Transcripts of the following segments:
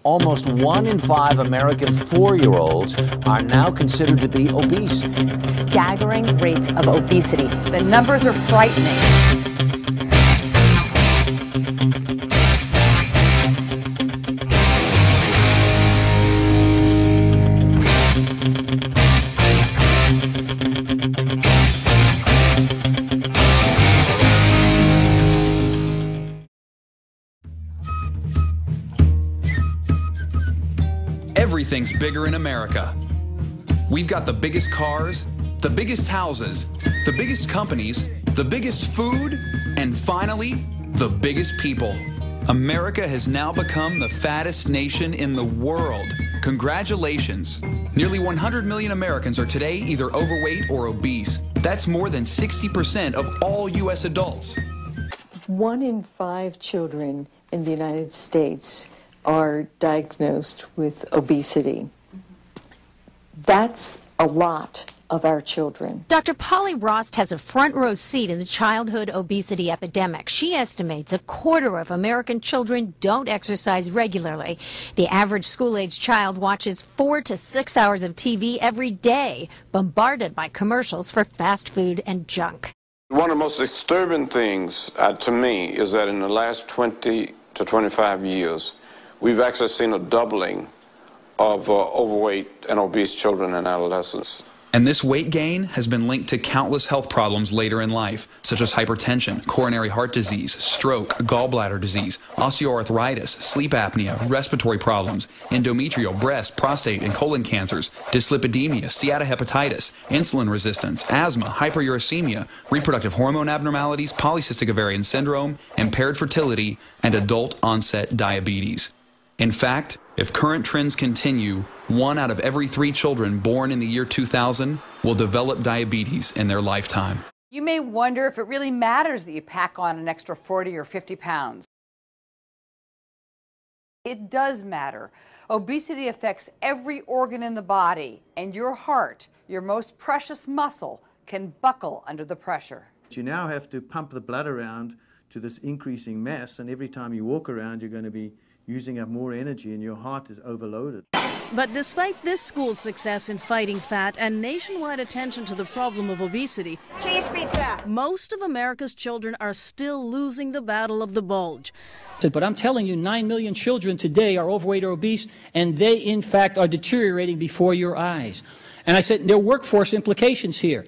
almost 1 in 5 American 4-year-olds are now considered to be obese. Staggering rates of obesity. The numbers are frightening. Everything's bigger in America. We've got the biggest cars, the biggest houses, the biggest companies, the biggest food, and finally, the biggest people. America has now become the fattest nation in the world. Congratulations. Nearly 100 million Americans are today either overweight or obese. That's more than 60% of all U.S. adults. 1 in 5 children in the United States are diagnosed with obesity. That's a lot of our children. Dr. Polly Rost has a front row seat in the childhood obesity epidemic. She estimates a quarter of American children don't exercise regularly. The average school-age child watches 4 to 6 hours of TV every day, bombarded by commercials for fast food and junk. One of the most disturbing things to me is that in the last 20 to 25 years, we've actually seen a doubling of overweight and obese children and adolescents. And this weight gain has been linked to countless health problems later in life, such as hypertension, coronary heart disease, stroke, gallbladder disease, osteoarthritis, sleep apnea, respiratory problems, endometrial, breast, prostate, and colon cancers, dyslipidemia, steatohepatitis, insulin resistance, asthma, hyperuricemia, reproductive hormone abnormalities, polycystic ovarian syndrome, impaired fertility, and adult-onset diabetes. In fact, if current trends continue, 1 out of every 3 children born in the year 2000 will develop diabetes in their lifetime. You may wonder if it really matters that you pack on an extra 40 or 50 pounds. It does matter. Obesity affects every organ in the body, and your heart, your most precious muscle, can buckle under the pressure. You now have to pump the blood around to this increasing mass, and every time you walk around, you're going to be using up more energy and your heart is overloaded. But despite this school's success in fighting fat and nationwide attention to the problem of obesity, cheese pizza, most of America's children are still losing the battle of the bulge. But I'm telling you, 9 million children today are overweight or obese, and they, in fact, are deteriorating before your eyes. And I said, there are workforce implications here.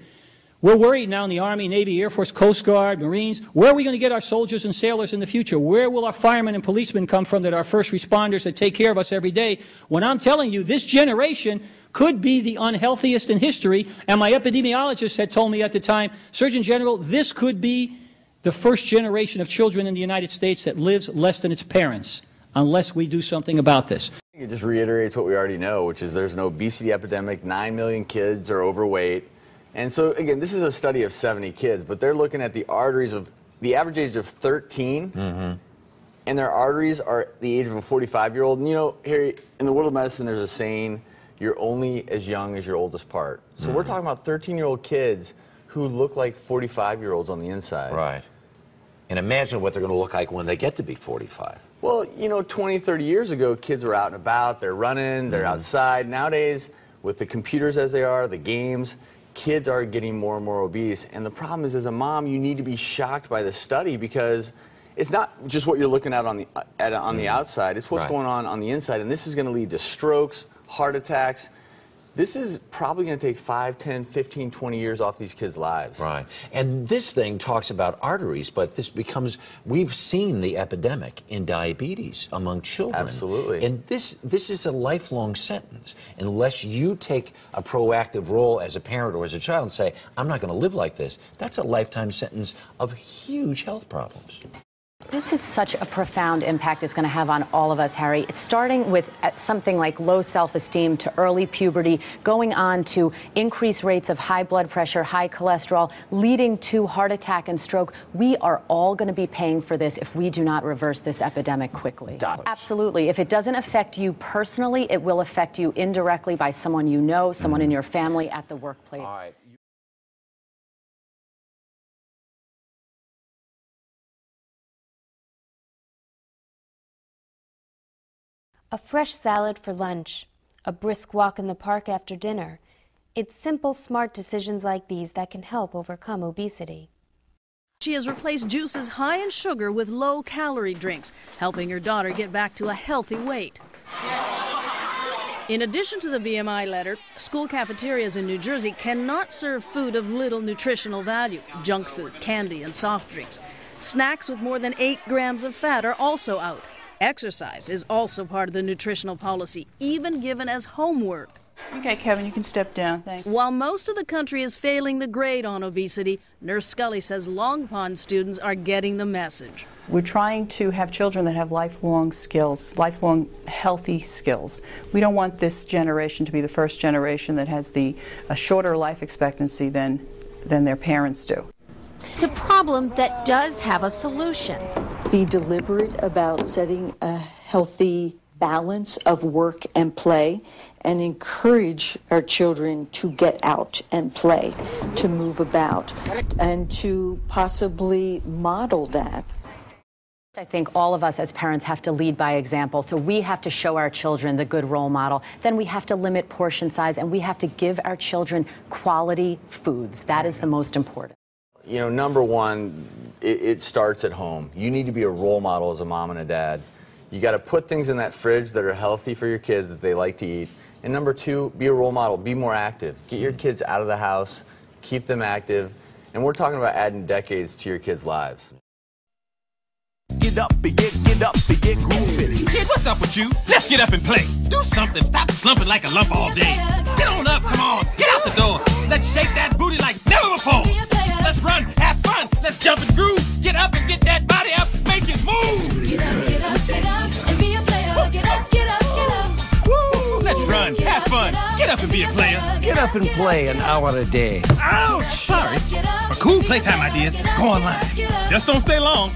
We're worried now in the Army, Navy, Air Force, Coast Guard, Marines. Where are we going to get our soldiers and sailors in the future? Where will our firemen and policemen come from, that are first responders that take care of us every day? When I'm telling you, this generation could be the unhealthiest in history, and my epidemiologist had told me at the time, Surgeon General, this could be the first generation of children in the United States that lives less than its parents, unless we do something about this. It just reiterates what we already know, which is there's an obesity epidemic, 9 million kids are overweight. And so, again, this is a study of 70 kids, but they're looking at the arteries of the average age of 13, and their arteries are the age of a 45-year-old. And, you know, here in the world of medicine, there's a saying, you're only as young as your oldest part. So we're talking about 13-year-old kids who look like 45-year-olds on the inside. Right. And imagine what they're going to look like when they get to be 45. Well, you know, 20, 30 years ago, kids were out and about, they're running, they're outside. Nowadays, with the computers as they are, the games, kids are getting more and more obese, and the problem is, as a mom, you need to be shocked by the study, because it's not just what you're looking at on the outside, it's what's going on the inside, and this is going to lead to strokes, heart attacks. This is probably going to take 5, 10, 15, 20 years off these kids' lives. Right. And this thing talks about arteries, but this becomes, we've seen the epidemic in diabetes among children. Absolutely. And this is a lifelong sentence. Unless you take a proactive role as a parent or as a child and say, I'm not going to live like this, that's a lifetime sentence of huge health problems. This is such a profound impact it's going to have on all of us, Harry. It's starting with something like low self-esteem to early puberty, going on to increased rates of high blood pressure, high cholesterol, leading to heart attack and stroke. We are all going to be paying for this if we do not reverse this epidemic quickly. Absolutely. If it doesn't affect you personally, it will affect you indirectly by someone you know, someone in your family, at the workplace. All right. A fresh salad for lunch, a brisk walk in the park after dinner. It's simple, smart decisions like these that can help overcome obesity. She has replaced juices high in sugar with low-calorie drinks, helping her daughter get back to a healthy weight. In addition to the BMI letter, school cafeterias in New Jersey cannot serve food of little nutritional value, junk food, candy, and soft drinks. Snacks with more than 8 grams of fat are also out. Exercise is also part of the nutritional policy, even given as homework. Okay, Kevin, you can step down. Thanks. While most of the country is failing the grade on obesity, Nurse Scully says Long Pond students are getting the message. We're trying to have children that have lifelong skills, lifelong healthy skills. We don't want this generation to be the first generation that has a shorter life expectancy than their parents do. It's a problem that does have a solution. Be deliberate about setting a healthy balance of work and play, and encourage our children to get out and play, to move about, and to possibly model that. I think all of us as parents have to lead by example. So we have to show our children the good role model. Then we have to limit portion size, and we have to give our children quality foods. That is the most important. You know, number one, it starts at home. You need to be a role model as a mom and a dad. You got to put things in that fridge that are healthy for your kids that they like to eat. And number two, be a role model. Be more active. Get your kids out of the house. Keep them active. And we're talking about adding decades to your kids' lives. Get up and get grooving. Kid, what's up with you? Let's get up and play. Do something. Stop slumping like a lump all day. Get on up, come on. Get out the door. Let's shake that booty like never before. Let's run, have fun. Let's jump and groove. Get up and get that body up. Make it move. Get up, and be a player. Woo. Get up. Woo. Let's run, have fun. Get up and be a player. Get up and play an hour a day. Ouch! Sorry. For cool playtime ideas, go online. Just don't stay long.